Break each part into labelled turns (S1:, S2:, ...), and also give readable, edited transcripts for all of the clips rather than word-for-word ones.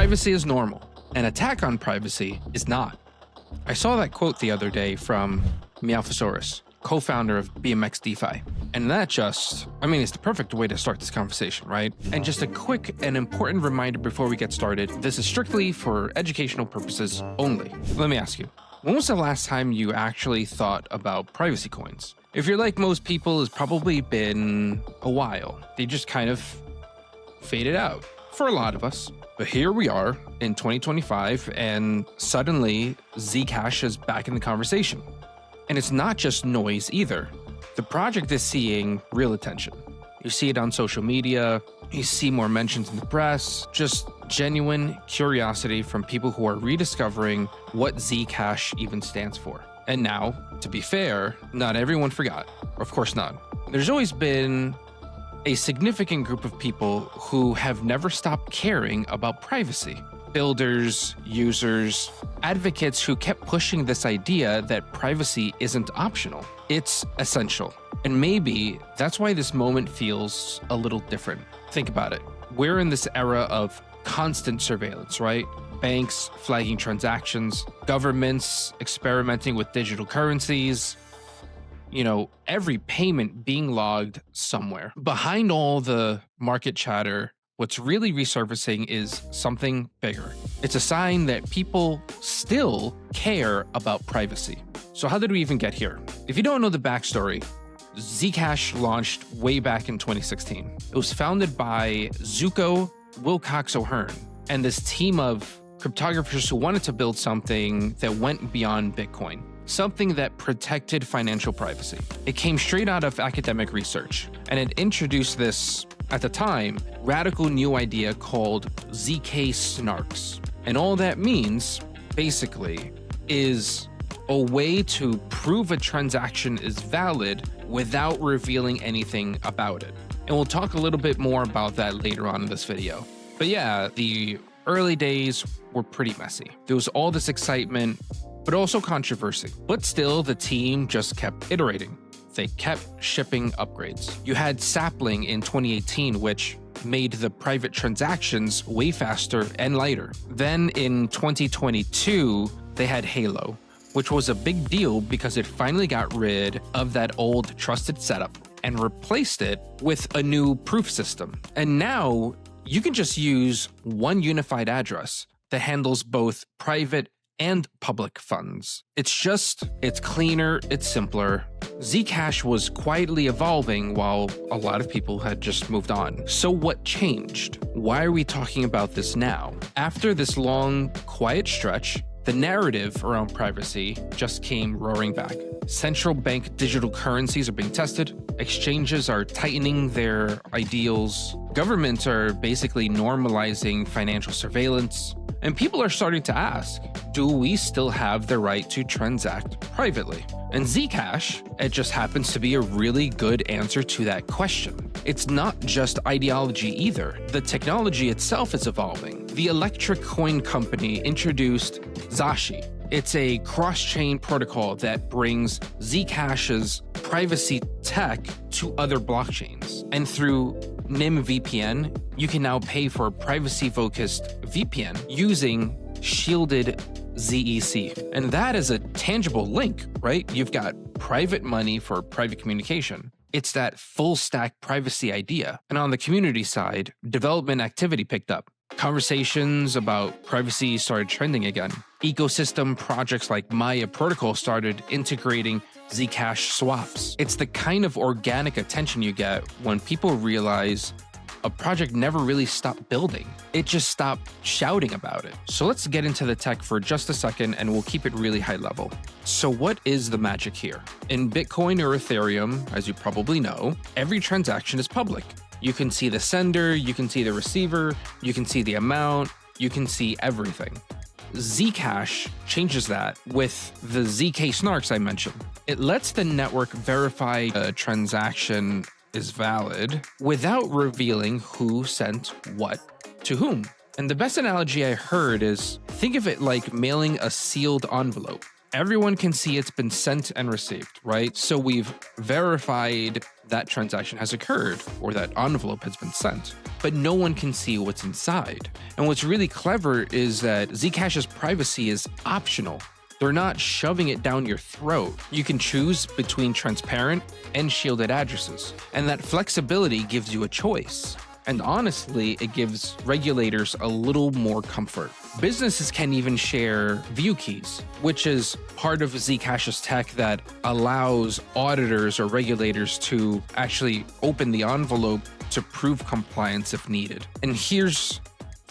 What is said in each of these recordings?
S1: Privacy is normal. An attack on privacy is not. I saw that quote the other day from Meowphosaurus, co-founder of BMX DeFi. And that it's the perfect way to start this conversation, right? And just a quick and important reminder before we get started, this is strictly for educational purposes only. Let me ask you, when was the last time you actually thought about privacy coins? If you're like most people, it's probably been a while. They just kind of faded out for a lot of us. But here we are in 2025, and suddenly Zcash is back in the conversation. And it's not just noise either. The project is seeing real attention. You see it on social media, you see more mentions in the press, just genuine curiosity from people who are rediscovering what Zcash even stands for. And now, to be fair, not everyone forgot. Of course not. There's always been a significant group of people who have never stopped caring about privacy. Builders, users, advocates who kept pushing this idea that privacy isn't optional. It's essential. And maybe that's why this moment feels a little different. Think about it. We're in this era of constant surveillance, right? Banks flagging transactions, governments experimenting with digital currencies, every payment being logged somewhere. Behind all the market chatter, what's really resurfacing is something bigger. It's a sign that people still care about privacy. So how did we even get here? If you don't know the backstory, Zcash launched way back in 2016. It was founded by Zuko Wilcox O'Hearn and this team of cryptographers who wanted to build something that went beyond Bitcoin, something that protected financial privacy. It came straight out of academic research, and it introduced this, at the time, radical new idea called ZK-SNARKs. And all that means, basically, is a way to prove a transaction is valid without revealing anything about it. And we'll talk a little bit more about that later on in this video. But yeah, the early days were pretty messy. There was all this excitement, but also controversy. But still, the team just kept iterating. They kept shipping upgrades. You had Sapling in 2018, which made the private transactions way faster and lighter. Then in 2022, they had Halo, which was a big deal because it finally got rid of that old trusted setup and replaced it with a new proof system. And now you can just use one unified address that handles both private and public funds. It's cleaner, it's simpler. Zcash was quietly evolving while a lot of people had just moved on. So what changed? Why are we talking about this now? After this long, quiet stretch, the narrative around privacy just came roaring back. Central bank digital currencies are being tested. Exchanges are tightening their ideals. Governments are basically normalizing financial surveillance. And people are starting to ask, do we still have the right to transact privately? And Zcash, it just happens to be a really good answer to that question. It's not just ideology either. The technology itself is evolving. The electric coin company introduced Zashi. It's a cross-chain protocol that brings Zcash's privacy tech to other blockchains. And through NymVPN, you can now pay for a privacy-focused VPN using shielded ZEC. And that is a tangible link, right? You've got private money for private communication. It's that full stack privacy idea. And on the community side, development activity picked up. Conversations about privacy started trending again. Ecosystem projects like Maya Protocol started integrating Zcash swaps. It's the kind of organic attention you get when people realize a project never really stopped building. It just stopped shouting about it. So let's get into the tech for just a second and we'll keep it really high level. So what is the magic here? In Bitcoin or Ethereum, as you probably know, every transaction is public. You can see the sender, you can see the receiver, you can see the amount, you can see everything. Zcash changes that with the ZK-SNARKs I mentioned. It lets the network verify a transaction is valid without revealing who sent what to whom. And the best analogy I heard is, think of it like mailing a sealed envelope. everyone can see it's been sent and received, right? So we've verified that transaction has occurred or that envelope has been sent, but no one can see what's inside. And what's really clever is that Zcash's privacy is optional. They're not shoving it down your throat. You can choose between transparent and shielded addresses, and that flexibility gives you a choice. And honestly, it gives regulators a little more comfort. Businesses can even share view keys, which is part of Zcash's tech that allows auditors or regulators to actually open the envelope to prove compliance if needed. And here's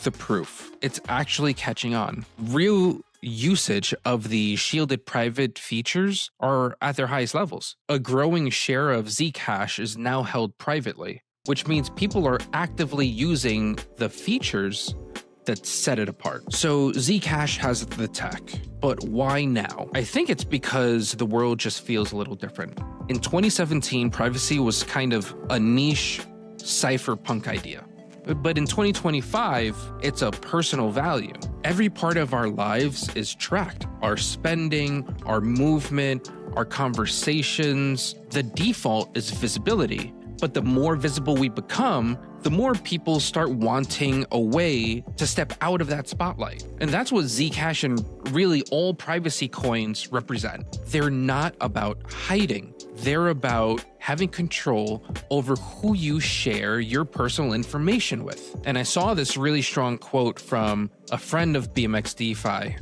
S1: the proof. It's actually catching on. Real usage of the shielded private features are at their highest levels. A growing share of Zcash is now held privately, which means people are actively using the features that set it apart. So Zcash has the tech, but why now? I think it's because the world just feels a little different. In 2017, privacy was kind of a niche cypherpunk idea. But in 2025, it's a personal value. Every part of our lives is tracked. Our spending, our movement, our conversations. The default is visibility. But the more visible we become, the more people start wanting a way to step out of that spotlight. And that's what Zcash and really all privacy coins represent. They're not about hiding. They're about having control over who you share your personal information with. And I saw this really strong quote from a friend of BMX DeFi,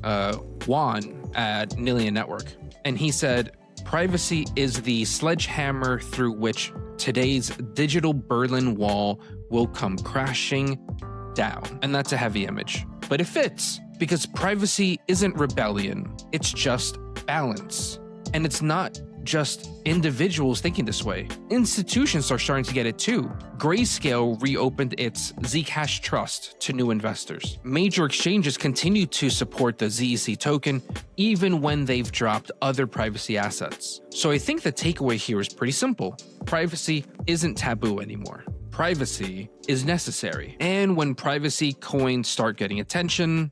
S1: Juan at Nillion Network. And he said, "Privacy is the sledgehammer through which today's digital Berlin Wall will come crashing down." And that's a heavy image, but it fits because privacy isn't rebellion. It's just balance. And it's not just individuals thinking this way. Institutions are starting to get it too. Grayscale reopened its Zcash Trust to new investors. Major exchanges continue to support the ZEC token even when they've dropped other privacy assets. So I think the takeaway here is pretty simple. Privacy isn't taboo anymore. Privacy is necessary. And when privacy coins start getting attention,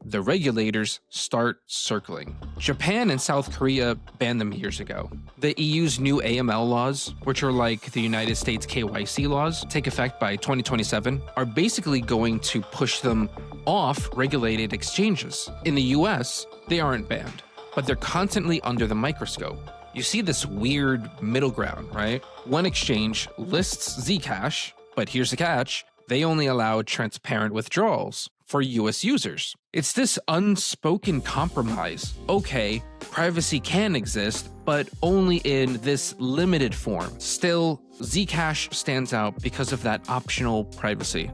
S1: the regulators start circling. Japan and South Korea banned them years ago. The EU's new AML laws, which are like the United States KYC laws, take effect by 2027, are basically going to push them off regulated exchanges. In the US, they aren't banned, but they're constantly under the microscope. You see this weird middle ground, right? One exchange lists Zcash, but here's the catch. They only allow transparent withdrawals for US users. It's this unspoken compromise. Okay, privacy can exist, but only in this limited form. Still, Zcash stands out because of that optional privacy.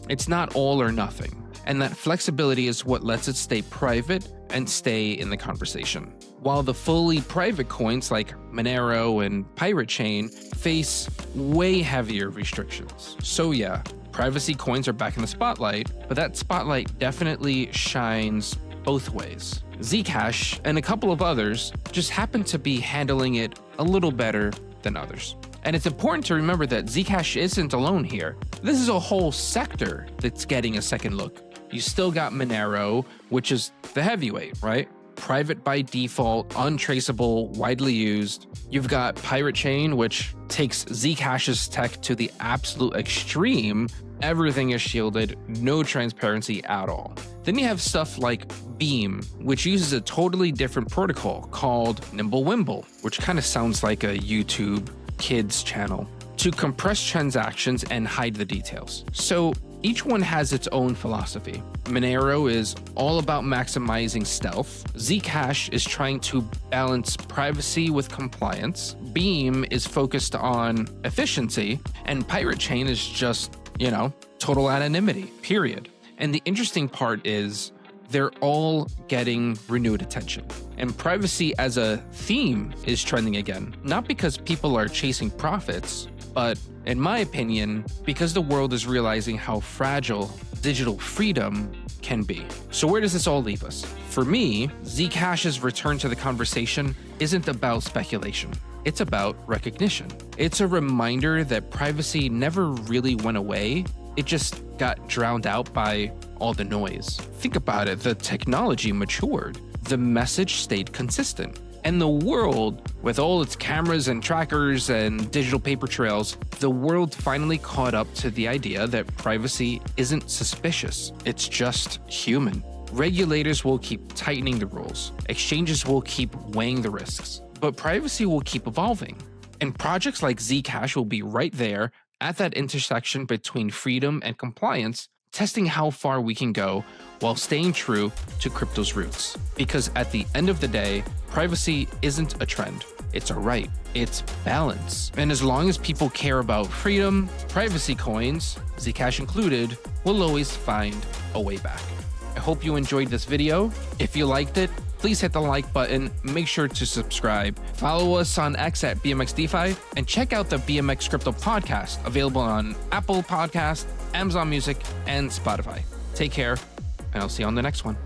S1: It's not all or nothing, and that flexibility is what lets it stay private and stay in the conversation. While the fully private coins like Monero and Pirate Chain face way heavier restrictions. So yeah, privacy coins are back in the spotlight, but that spotlight definitely shines both ways. Zcash and a couple of others just happen to be handling it a little better than others. And it's important to remember that Zcash isn't alone here. This is a whole sector that's getting a second look. You still got Monero, which is the heavyweight, right? Private by default, untraceable, widely used. You've got Pirate Chain, which takes Zcash's tech to the absolute extreme. Everything is shielded, no transparency at all. Then you have stuff like Beam, which uses a totally different protocol called NymVPN, which kind of sounds like a YouTube kids channel, to compress transactions and hide the details. So each one has its own philosophy. Monero is all about maximizing stealth. Zcash is trying to balance privacy with compliance. Beam is focused on efficiency. And Pirate Chain is just, total anonymity, period. And the interesting part is they're all getting renewed attention. And privacy as a theme is trending again, not because people are chasing profits, but in my opinion, because the world is realizing how fragile digital freedom can be. So where does this all leave us? For me, Zcash's return to the conversation isn't about speculation. It's about recognition. It's a reminder that privacy never really went away. It just got drowned out by all the noise. Think about it, the technology matured. the message stayed consistent. And the world, with all its cameras and trackers and digital paper trails, the world finally caught up to the idea that privacy isn't suspicious, it's just human. Regulators will keep tightening the rules, exchanges will keep weighing the risks, but privacy will keep evolving. And projects like Zcash will be right there at that intersection between freedom and compliance, testing how far we can go while staying true to crypto's roots. Because at the end of the day, privacy isn't a trend, it's a right, it's balance. And as long as people care about freedom, privacy coins, Zcash included, will always find a way back. I hope you enjoyed this video. If you liked it, please hit the like button, make sure to subscribe, follow us on X at BMXDeFi, and check out the BMX Crypto podcast, available on Apple Podcasts, Amazon Music, and Spotify. Take care, and I'll see you on the next one.